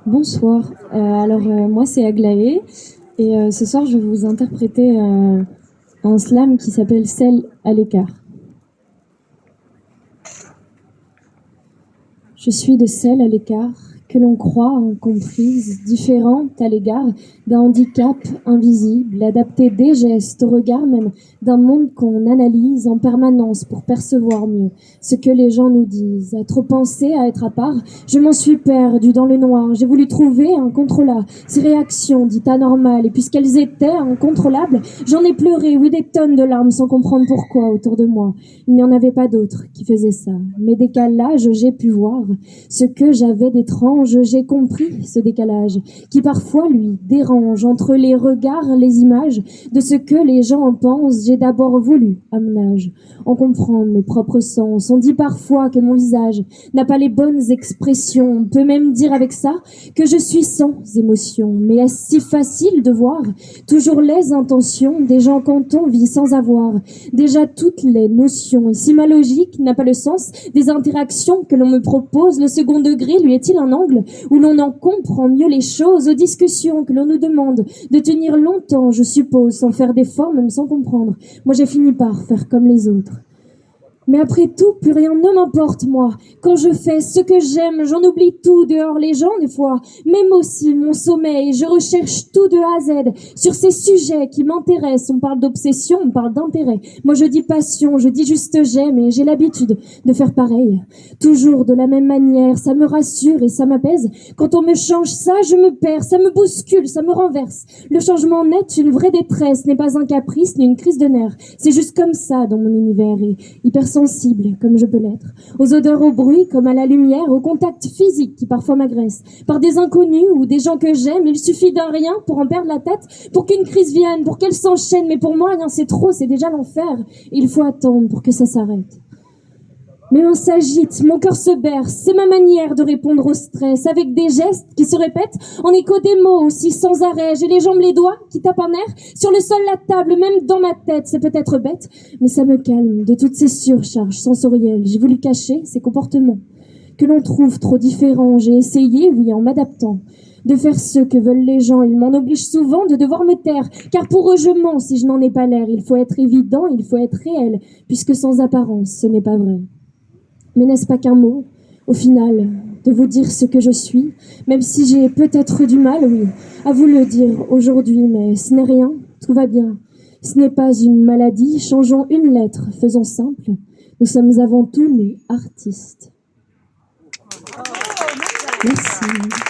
Bonsoir. Moi c'est Aglaé et ce soir je vais vous interpréter un slam qui s'appelle Celle à l'écart. Je suis de celle à l'écart que l'on croit incomprise, différente à l'égard d'un handicap invisible, adapté des gestes, au regard même d'un monde qu'on analyse en permanence pour percevoir mieux ce que les gens nous disent. À trop penser, à être à part, je m'en suis perdue dans le noir. J'ai voulu trouver incontrôlable ces réactions dites anormales, et puisqu'elles étaient incontrôlables, j'en ai pleuré, oui, des tonnes de larmes sans comprendre pourquoi autour de moi. Il n'y en avait pas d'autres qui faisaient ça. Mais décalage, j'ai pu voir ce que j'avais d'étrange. J'ai compris ce décalage qui parfois lui dérange entre les regards, les images de ce que les gens en pensent. J'ai d'abord voulu, à mon âge, en comprendre mes propres sens. On dit parfois que mon visage n'a pas les bonnes expressions. On peut même dire avec ça que je suis sans émotion. Mais est-ce si facile de voir toujours les intentions des gens quand on vit sans avoir déjà toutes les notions? Et si ma logique n'a pas le sens des interactions que l'on me propose, le second degré lui est-il un angle où l'on en comprend mieux les choses, aux discussions que l'on nous demande de tenir longtemps, je suppose, sans faire d'efforts, même sans comprendre? Moi j'ai fini par faire comme les autres. Mais après tout, plus rien ne m'importe, moi. Quand je fais ce que j'aime, j'en oublie tout dehors les gens, des fois. Même aussi mon sommeil, je recherche tout de A à Z sur ces sujets qui m'intéressent. On parle d'obsession, on parle d'intérêt. Moi, je dis passion, je dis juste j'aime, et j'ai l'habitude de faire pareil. Toujours de la même manière, ça me rassure et ça m'apaise. Quand on me change ça, je me perds, ça me bouscule, ça me renverse. Le changement net, une vraie détresse, n'est pas un caprice ni une crise de nerfs. C'est juste comme ça dans mon univers, et hyper sensible comme je peux l'être, aux odeurs, au bruit comme à la lumière, au contact physique qui parfois m'agresse, par des inconnus ou des gens que j'aime. Il suffit d'un rien pour en perdre la tête, pour qu'une crise vienne, pour qu'elle s'enchaîne, mais pour moi rien c'est trop, c'est déjà l'enfer, et il faut attendre pour que ça s'arrête. Mais on s'agite, mon cœur se berce, c'est ma manière de répondre au stress, avec des gestes qui se répètent en écho des mots aussi sans arrêt. J'ai les jambes, les doigts qui tapent un air, sur le sol, la table, même dans ma tête. C'est peut-être bête, mais ça me calme de toutes ces surcharges sensorielles. J'ai voulu cacher ces comportements que l'on trouve trop différents. J'ai essayé, oui, en m'adaptant, de faire ce que veulent les gens. Ils m'en obligent souvent de devoir me taire, car pour eux je mens si je n'en ai pas l'air. Il faut être évident, il faut être réel, puisque sans apparence, ce n'est pas vrai. Mais n'est-ce pas qu'un mot, au final, de vous dire ce que je suis, même si j'ai peut-être du mal, oui, à vous le dire aujourd'hui, mais ce n'est rien, tout va bien. Ce n'est pas une maladie, changeons une lettre, faisons simple. Nous sommes avant tout nés artistes. Merci.